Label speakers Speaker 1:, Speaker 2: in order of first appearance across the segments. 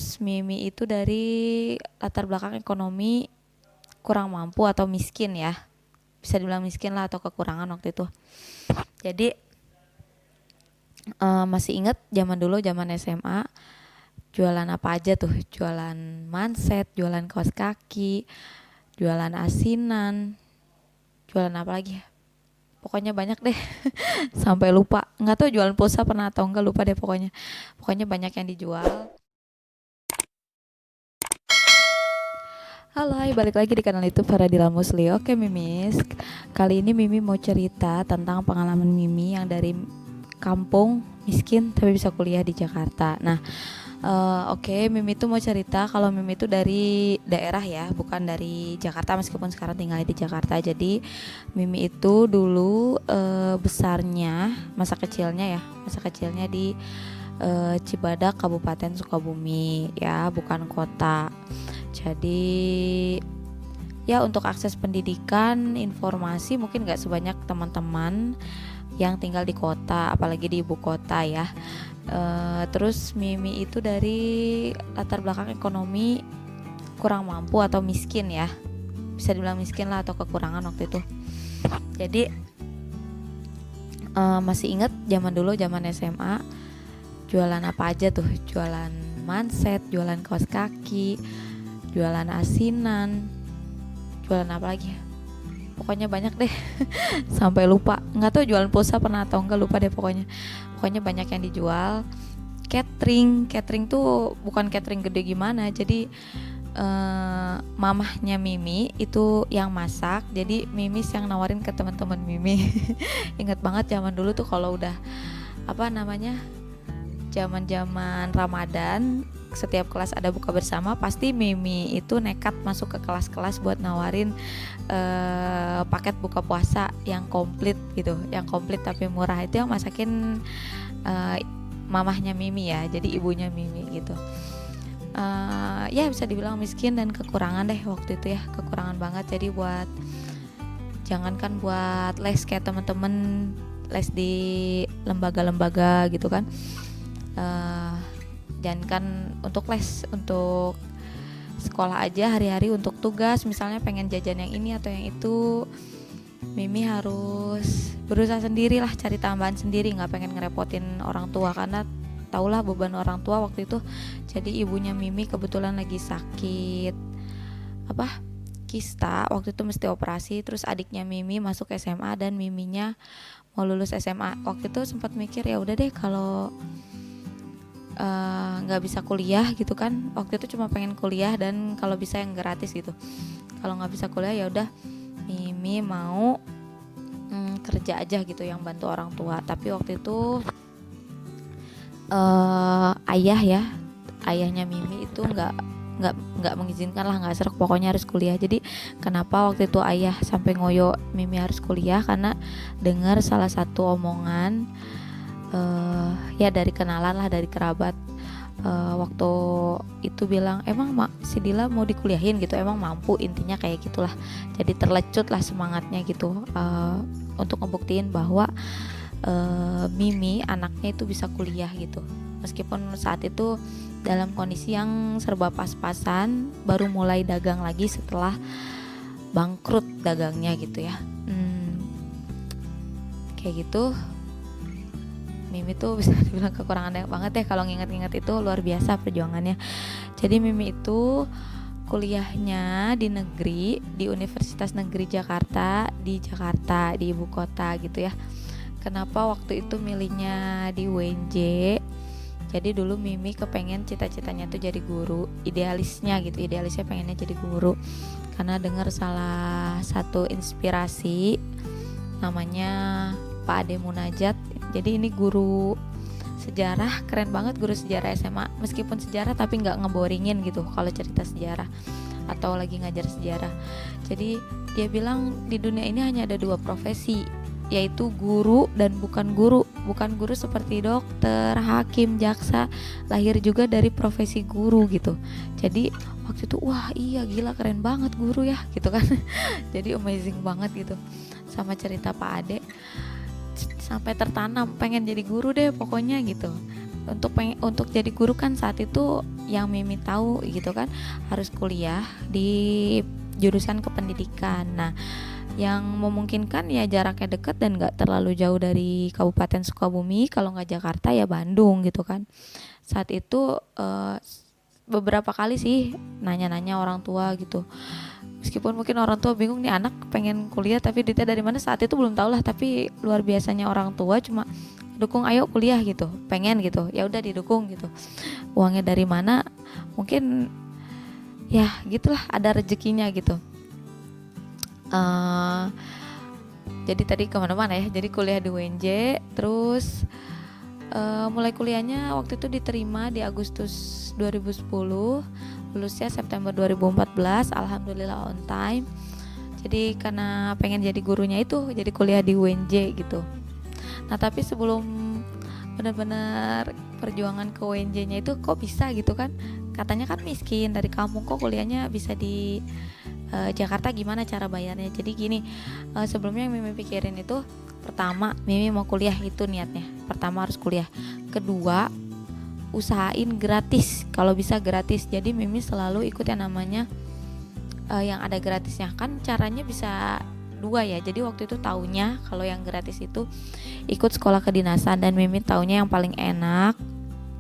Speaker 1: Terus Mimi itu dari latar belakang ekonomi kurang mampu atau miskin ya, bisa dibilang miskin lah atau kekurangan waktu itu. Jadi masih inget zaman dulu, zaman SMA, jualan apa aja tuh, jualan manset, jualan kaos kaki, jualan asinan, jualan apa lagi ya, pokoknya banyak deh. Sampai lupa, nggak tahu jualan pulsa pernah atau enggak, lupa deh pokoknya. Pokoknya banyak yang dijual. Halo, hai, balik lagi di kanal YouTube Faradila Musli. Oke Mimis, kali ini Mimi mau cerita tentang pengalaman Mimi yang dari kampung miskin tapi bisa kuliah di Jakarta. Nah, oke, Mimi tuh mau cerita kalau Mimi tuh dari daerah ya, bukan dari Jakarta meskipun sekarang tinggal di Jakarta. Jadi Mimi itu dulu besarnya, masa kecilnya di Cibadak, Kabupaten Sukabumi ya, bukan kota. Jadi ya untuk akses pendidikan, informasi mungkin gak sebanyak teman-teman yang tinggal di kota, apalagi di ibu kota ya. Terus Mimi itu dari latar belakang ekonomi kurang mampu atau miskin ya, bisa dibilang miskin lah atau kekurangan waktu itu. Jadi masih inget zaman dulu, zaman SMA, jualan apa aja tuh, jualan manset, jualan kaos kaki, jualan asinan, jualan apa lagi ya, pokoknya banyak deh. Sampai lupa, nggak tahu jualan pulsa pernah atau enggak, lupa deh pokoknya. Pokoknya banyak yang dijual. Catering tuh bukan catering gede gimana, jadi mamahnya Mimi itu yang masak, jadi Mimis yang nawarin ke teman-teman Mimi. Ingat banget zaman dulu tuh kalau udah apa namanya, zaman-zaman Ramadan, setiap kelas ada buka bersama, pasti Mimi itu nekat masuk ke kelas-kelas buat nawarin paket buka puasa yang komplit gitu, yang komplit tapi murah. Itu yang masakin mamahnya Mimi ya, jadi ibunya Mimi gitu. Ya bisa dibilang miskin dan kekurangan deh waktu itu ya, kekurangan banget. Jadi buat, jangankan buat les kayak temen-temen les di lembaga-lembaga gitu kan, jangankan untuk les, untuk sekolah aja hari-hari untuk tugas, misalnya pengen jajan yang ini atau yang itu, Mimi harus berusaha sendiri lah, cari tambahan sendiri, nggak pengen ngerepotin orang tua karena tahulah beban orang tua waktu itu. Jadi ibunya Mimi kebetulan lagi sakit kista, waktu itu mesti operasi. Terus adiknya Mimi masuk SMA dan Miminya mau lulus SMA. Waktu itu sempat mikir ya udah deh kalau nggak bisa kuliah gitu kan, waktu itu cuma pengen kuliah dan kalau bisa yang gratis gitu. Kalau nggak bisa kuliah ya udah Mimi mau kerja aja gitu yang bantu orang tua. Tapi waktu itu ayahnya Mimi itu nggak mengizinkan lah, nggak serek, pokoknya harus kuliah. Jadi kenapa waktu itu ayah sampai ngoyo Mimi harus kuliah, karena dengar salah satu omongan ya dari kenalan lah, dari kerabat, waktu itu bilang emang si Dila mau dikuliahin gitu, emang mampu, intinya kayak gitulah. Jadi terlecut lah semangatnya gitu, untuk ngebuktiin bahwa Mimi anaknya itu bisa kuliah gitu, meskipun saat itu dalam kondisi yang serba pas-pasan, baru mulai dagang lagi setelah bangkrut dagangnya gitu ya. Kayak gitu. Mimi tuh bisa dibilang kekurangan banget ya, kalau nginget-nginget itu luar biasa perjuangannya. Jadi Mimi itu kuliahnya di negeri, di Universitas Negeri Jakarta, di ibu kota gitu ya. Kenapa waktu itu milihnya di UNJ? Jadi dulu Mimi kepengen, cita-citanya tuh jadi guru, idealisnya pengennya jadi guru, karena dengar salah satu inspirasi namanya Pak Ade Munajat. Jadi ini guru sejarah, keren banget, guru sejarah SMA. Meskipun sejarah tapi gak ngeboringin gitu kalau cerita sejarah atau lagi ngajar sejarah. Jadi dia bilang di dunia ini hanya ada 2 profesi, yaitu guru dan bukan guru. Bukan guru seperti dokter, hakim, jaksa, lahir juga dari profesi guru gitu. Jadi waktu itu wah iya gila, keren banget guru ya gitu kan. Jadi amazing banget gitu sama cerita Pak Ade, sampai tertanam pengen jadi guru deh pokoknya gitu. untuk jadi guru kan saat itu yang Mimi tahu gitu kan harus kuliah di jurusan kependidikan. Nah, yang memungkinkan ya jaraknya dekat dan nggak terlalu jauh dari Kabupaten Sukabumi, kalau nggak Jakarta ya Bandung gitu kan. Saat itu beberapa kali sih nanya-nanya orang tua gitu, meskipun mungkin orang tua bingung nih anak pengen kuliah tapi duitnya dari mana, saat itu belum tahu lah, tapi luar biasanya orang tua cuma dukung ayo kuliah gitu, pengen gitu ya udah didukung gitu. Uangnya dari mana mungkin ya gitulah, ada rezekinya gitu. Jadi tadi kemana-mana ya, jadi kuliah di UNJ, terus mulai kuliahnya waktu itu diterima di Agustus 2010, lulusnya September 2014, alhamdulillah on time. Jadi karena pengen jadi gurunya itu, jadi kuliah di UNJ gitu. Nah tapi sebelum benar-benar perjuangan ke UNJ-nya itu kok bisa gitu kan, katanya kan miskin dari kampung, kok kuliahnya bisa di Jakarta, gimana cara bayarnya. Jadi gini, sebelumnya yang Mimi pikirin itu, pertama Mimi mau kuliah itu niatnya, pertama harus kuliah, kedua usahain gratis, kalau bisa gratis. Jadi Mimi selalu ikut yang namanya yang ada gratisnya, kan caranya bisa dua ya. Jadi waktu itu taunya kalau yang gratis itu ikut sekolah kedinasan, dan Mimi taunya yang paling enak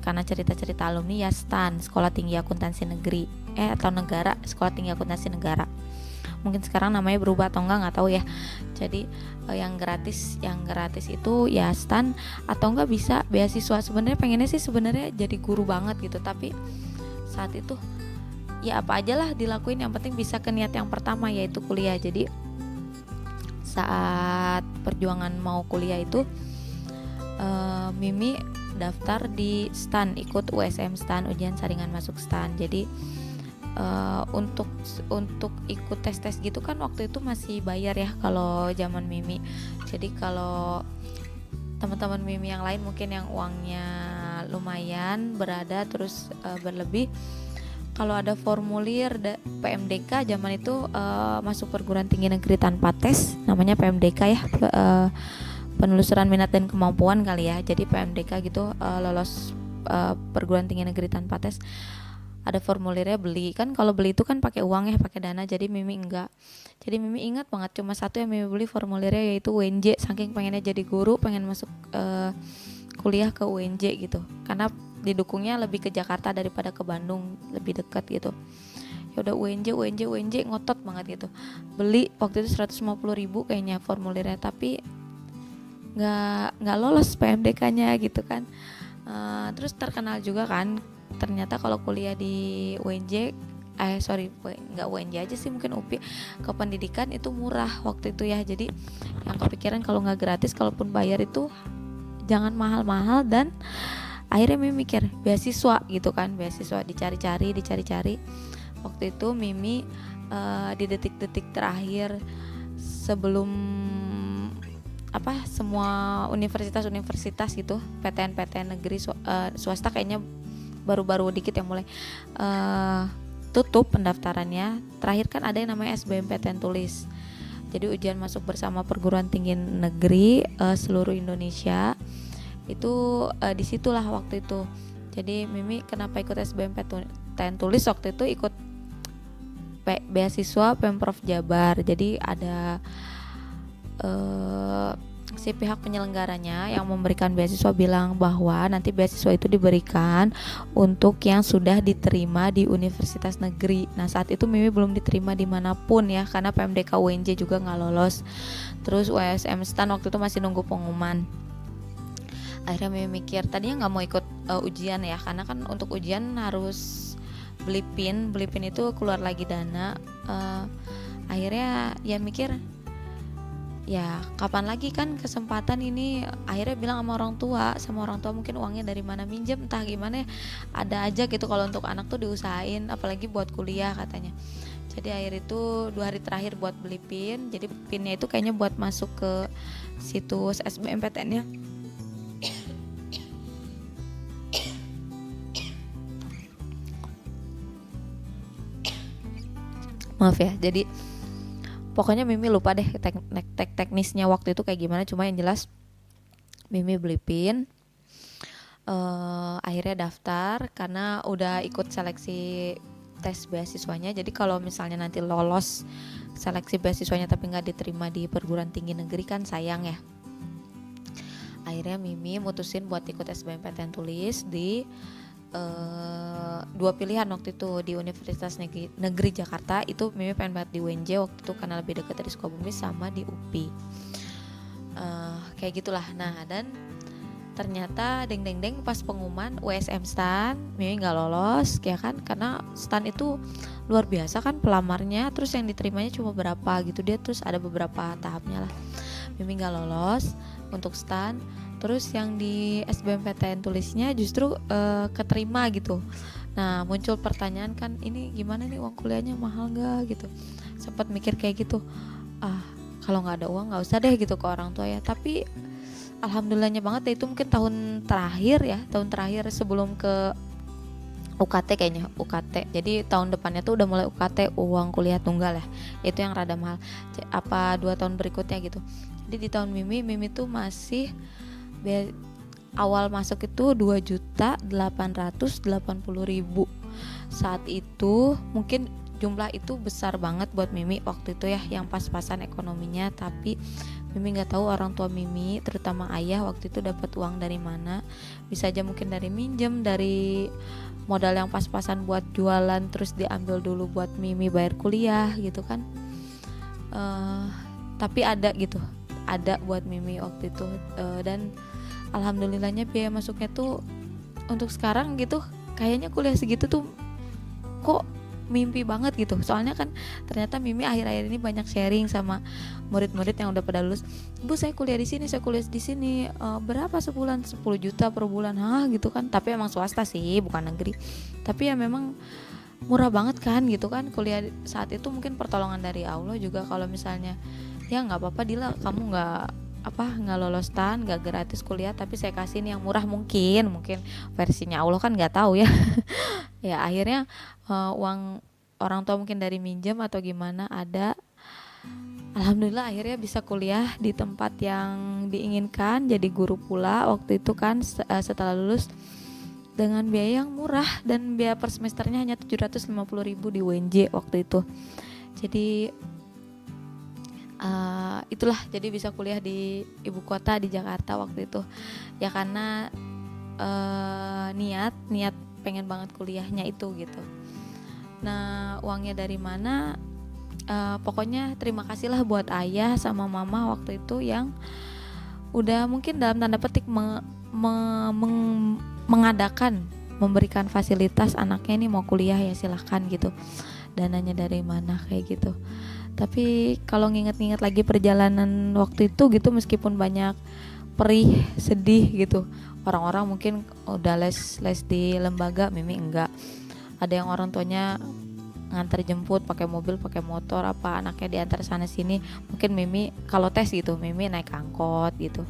Speaker 1: karena cerita-cerita alumni ya STAN, Sekolah Tinggi Akuntansi Negeri atau Negara, Sekolah Tinggi Akuntansi Negara. Mungkin sekarang namanya berubah atau enggak tahu ya. Jadi yang gratis itu ya STAN, atau enggak bisa beasiswa. Sebenarnya pengennya sih sebenarnya jadi guru banget gitu, tapi saat itu ya apa aja lah dilakuin, yang penting bisa ke niat yang pertama yaitu kuliah. Jadi saat perjuangan mau kuliah itu Mimi daftar di STAN, ikut USM STAN, ujian saringan masuk STAN. Jadi untuk ikut tes gitu kan waktu itu masih bayar ya kalau zaman Mimi. Jadi kalau teman-teman Mimi yang lain mungkin yang uangnya lumayan berada terus berlebih, kalau ada formulir PMDK zaman itu masuk perguruan tinggi negeri tanpa tes, namanya PMDK ya, penelusuran minat dan kemampuan kali ya. Jadi PMDK gitu, lolos perguruan tinggi negeri tanpa tes, ada formulirnya, beli kan. Kalau beli itu kan pakai uang ya, pakai dana. Jadi Mimi enggak. Jadi Mimi ingat banget cuma satu yang Mimi beli formulirnya, yaitu UNJ. Saking pengennya jadi guru, pengen masuk kuliah ke UNJ gitu, karena didukungnya lebih ke Jakarta daripada ke Bandung, lebih dekat gitu. Ya udah UNJ ngotot banget gitu. Beli waktu itu 150.000 kayaknya formulirnya, tapi nggak lolos PMDK-nya gitu kan. Terus terkenal juga kan ternyata kalau kuliah di UNJ, nggak UNJ aja sih, mungkin UPI, kependidikan itu murah waktu itu ya. Jadi yang kepikiran kalau nggak gratis, kalaupun bayar itu jangan mahal-mahal. Dan akhirnya Mimi mikir beasiswa gitu kan, beasiswa dicari-cari. Waktu itu Mimi di detik-detik terakhir sebelum semua universitas gitu, PTN negeri swasta kayaknya baru-baru dikit yang mulai tutup pendaftarannya. Terakhir kan ada yang namanya SBMPTN tulis, jadi ujian masuk bersama perguruan tinggi negeri seluruh Indonesia. Itu disitulah waktu itu. Jadi Mimi kenapa ikut SBMPTN tulis waktu itu, ikut beasiswa Pemprov Jabar. Jadi ada si pihak penyelenggaranya yang memberikan beasiswa bilang bahwa nanti beasiswa itu diberikan untuk yang sudah diterima di universitas negeri. Nah saat itu Mimi belum diterima dimanapun ya, karena PMDK UNJ juga nggak lolos. Terus USM STAN waktu itu masih nunggu pengumuman. Akhirnya Mimi mikir, tadinya nggak mau ikut ujian ya, karena kan untuk ujian harus beli pin itu keluar lagi dana. Akhirnya ya mikir, ya kapan lagi kan kesempatan ini. Akhirnya bilang sama orang tua mungkin uangnya dari mana, minjem entah gimana, ada aja gitu kalau untuk anak tuh diusahain, apalagi buat kuliah katanya. Jadi akhir itu 2 hari terakhir buat beli pin. Jadi pinnya itu kayaknya buat masuk ke situs SBMPTN-nya. Maaf ya, jadi pokoknya Mimi lupa deh teknisnya waktu itu kayak gimana. Cuma yang jelas Mimi beli pin, akhirnya daftar karena udah ikut seleksi tes beasiswanya. Jadi kalau misalnya nanti lolos seleksi beasiswanya tapi nggak diterima di perguruan tinggi negeri kan sayang ya. Akhirnya Mimi mutusin buat ikut SBMPTN tulis di dua pilihan waktu itu, di Universitas Negeri Jakarta. Itu Mimi pengen banget di UNJ waktu itu karena lebih dekat dari Sukabumi, sama di UPI. Kayak gitulah. Nah, dan ternyata deng pas pengumuman USM STAN Mimi nggak lolos ya kan, karena STAN itu luar biasa kan pelamarnya, terus yang diterimanya cuma berapa gitu, dia terus ada beberapa tahapnya lah. Mimi nggak lolos untuk STAN, terus yang di SBMPTN tulisnya justru keterima gitu. Nah, muncul pertanyaan kan, ini gimana nih, uang kuliahnya mahal nggak gitu. Sempat mikir kayak gitu, kalau nggak ada uang nggak usah deh gitu ke orang tua ya. Tapi alhamdulillahnya banget ya, itu mungkin tahun terakhir sebelum ke UKT kayaknya, UKT. Jadi tahun depannya tuh udah mulai UKT, uang kuliah tunggal ya. Itu yang rada mahal. 2 tahun berikutnya gitu. Jadi di tahun Mimi tuh masih awal masuk itu 2.880.000. Saat itu mungkin jumlah itu besar banget buat Mimi waktu itu ya, yang pas-pasan ekonominya. Tapi Mimi nggak tahu orang tua Mimi, terutama ayah waktu itu dapat uang dari mana. Bisa aja mungkin dari minjem, dari modal yang pas-pasan buat jualan, terus diambil dulu buat Mimi bayar kuliah gitu kan. Tapi ada buat Mimi waktu itu. Dan alhamdulillahnya biaya masuknya tuh untuk sekarang gitu, kayaknya kuliah segitu tuh kok mimpi banget gitu. Soalnya kan ternyata Mimi akhir-akhir ini banyak sharing sama murid-murid yang udah pada lulus. Bu, saya kuliah di sini, berapa sebulan? 10 juta per bulan. Gitu kan. Tapi emang swasta sih, bukan negeri. Tapi ya memang murah banget kan gitu kan. Kuliah saat itu mungkin pertolongan dari Allah juga. Kalau misalnya ya nggak apa-apa Dila, kamu nggak lolos STAN, nggak gratis kuliah, tapi saya kasih nih yang murah, mungkin versinya Allah kan nggak tahu ya. Ya akhirnya uang orang tua mungkin dari minjem atau gimana ada. Alhamdulillah akhirnya bisa kuliah di tempat yang diinginkan, jadi guru pula waktu itu kan. Setelah lulus dengan biaya yang murah, dan biaya per semesternya hanya 750.000 di UNJ waktu itu. Jadi itulah, jadi bisa kuliah di ibu kota di Jakarta waktu itu ya, karena niat pengen banget kuliahnya itu gitu. Nah, uangnya dari mana? Pokoknya terima kasih lah buat ayah sama mama waktu itu yang udah mungkin dalam tanda petik mengadakan, memberikan fasilitas anaknya ini mau kuliah ya silahkan gitu. Dananya dari mana kayak gitu. Tapi kalau nginget-nginget lagi perjalanan waktu itu gitu, meskipun banyak perih, sedih gitu. Orang-orang mungkin udah les di lembaga, Mimi enggak. Ada yang orang tuanya nganter jemput pakai mobil, pakai motor, apa anaknya diantar sana sini. Mungkin Mimi kalau tes gitu, Mimi naik angkot gitu.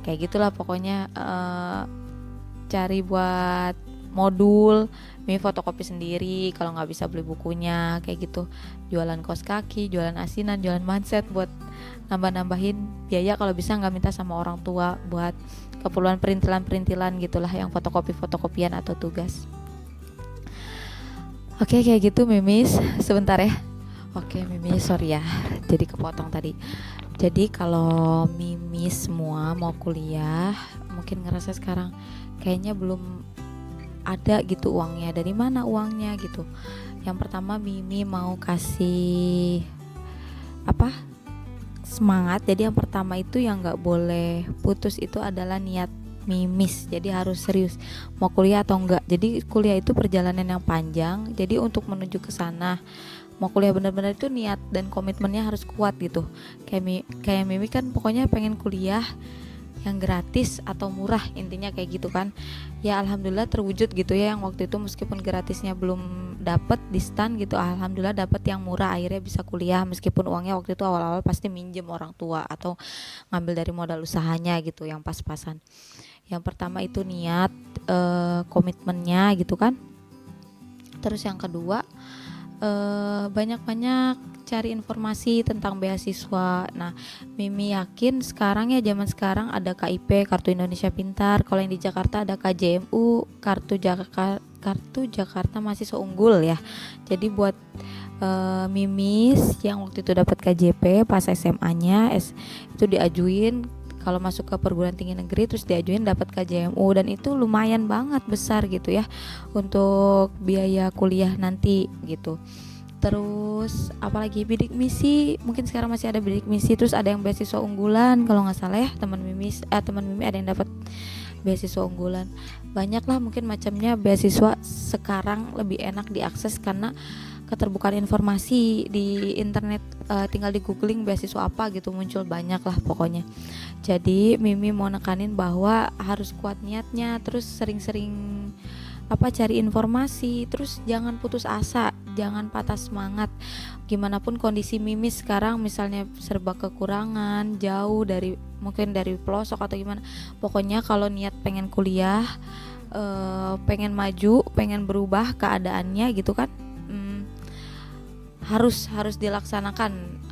Speaker 1: Kayak gitulah pokoknya, cari buat modul, Mimi fotokopi sendiri kalau nggak bisa beli bukunya kayak gitu. Jualan kaos kaki, jualan asinan, jualan manset buat nambah-nambahin biaya, kalau bisa nggak minta sama orang tua buat keperluan perintilan gitulah, yang fotokopian atau tugas. Oke, kayak gitu Mimis. Sebentar ya. Oke Mimis, sorry ya, jadi kepotong tadi. Jadi kalau Mimis semua mau kuliah, mungkin ngerasa sekarang kayaknya belum ada gitu uangnya, dari mana uangnya gitu. Yang pertama Mimi mau kasih semangat. Jadi yang pertama itu yang nggak boleh putus itu adalah niat Mimis. Jadi harus serius mau kuliah atau enggak. Jadi kuliah itu perjalanan yang panjang. Jadi untuk menuju ke sana, mau kuliah benar-benar itu niat dan komitmennya harus kuat gitu. Kayak Mimi kan pokoknya pengen kuliah yang gratis atau murah, intinya kayak gitu kan. Ya alhamdulillah terwujud gitu ya, yang waktu itu meskipun gratisnya belum dapet di STAN gitu, alhamdulillah dapet yang murah, akhirnya bisa kuliah. Meskipun uangnya waktu itu awal-awal pasti minjem orang tua atau ngambil dari modal usahanya gitu, yang pas-pasan. Yang pertama itu niat, komitmennya gitu kan. Terus yang kedua, banyak-banyak cari informasi tentang beasiswa. Nah, Mimi yakin sekarang ya, zaman sekarang ada KIP, Kartu Indonesia Pintar. Kalau yang di Jakarta ada KJMU, Kartu Jakarta Mahasiswa Unggul ya. Jadi buat Mimis yang waktu itu dapat KJP pas SMA-nya itu diajuin kalau masuk ke perguruan tinggi negeri, terus diajuin dapat KJMU, dan itu lumayan banget besar gitu ya untuk biaya kuliah nanti gitu. Terus apalagi bidik misi, mungkin sekarang masih ada bidik misi, terus ada yang beasiswa unggulan kalau nggak salah ya, teman Mimi ada yang dapat beasiswa unggulan. Banyak lah mungkin macamnya beasiswa sekarang lebih enak diakses karena keterbukaan informasi di internet, tinggal di googling beasiswa apa gitu muncul banyak lah pokoknya. Jadi Mimi mau nekanin bahwa harus kuat niatnya, terus sering-sering cari informasi, terus jangan putus asa, jangan patah semangat. Gimana pun kondisi Mimi sekarang, misalnya serba kekurangan, jauh dari mungkin dari pelosok atau gimana, pokoknya kalau niat pengen kuliah, pengen maju, pengen berubah keadaannya gitu kan, harus dilaksanakan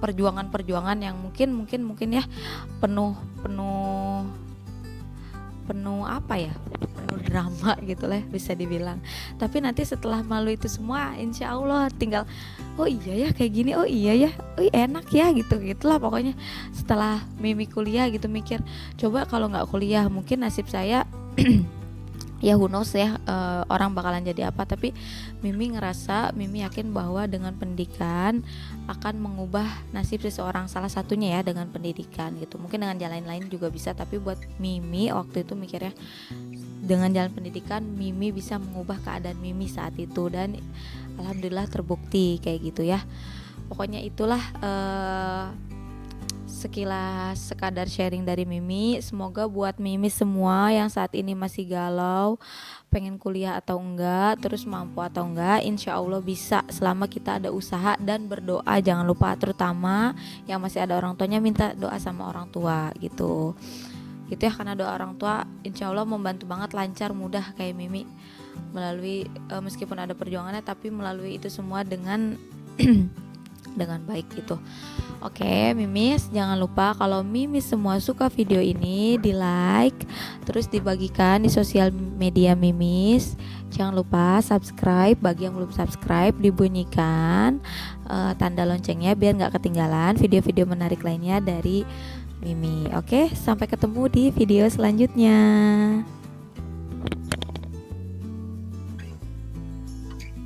Speaker 1: perjuangan yang mungkin ya penuh drama gitu lah bisa dibilang. Tapi nanti setelah melalui itu semua, insya Allah tinggal oh iya ya kayak gini, oh iya ya, enak ya gitulah pokoknya. Setelah Mimi kuliah gitu mikir, coba kalau nggak kuliah mungkin nasib saya ya who knows ya, orang bakalan jadi apa. Tapi Mimi yakin bahwa dengan pendidikan akan mengubah nasib seseorang, salah satunya ya dengan pendidikan gitu. Mungkin dengan jalan lain juga bisa, tapi buat Mimi waktu itu mikirnya dengan jalan pendidikan Mimi bisa mengubah keadaan Mimi saat itu, dan alhamdulillah terbukti kayak gitu ya. Pokoknya itulah sekilas sekadar sharing dari Mimi. Semoga buat Mimi semua yang saat ini masih galau, pengen kuliah atau enggak, terus mampu atau enggak, insya Allah bisa selama kita ada usaha dan berdoa. Jangan lupa, terutama yang masih ada orang tuanya, minta doa sama orang tua gitu ya, karena doa orang tua insya Allah membantu banget, lancar, mudah kayak Mimi melalui meskipun ada perjuangannya, tapi melalui itu semua dengan dengan baik gitu. Oke, Mimis, jangan lupa kalau Mimis semua suka video ini, di like, terus dibagikan di sosial media Mimis. Jangan lupa subscribe, bagi yang belum subscribe dibunyikan tanda loncengnya biar gak ketinggalan video-video menarik lainnya dari Mimi. Oke, sampai ketemu di video selanjutnya.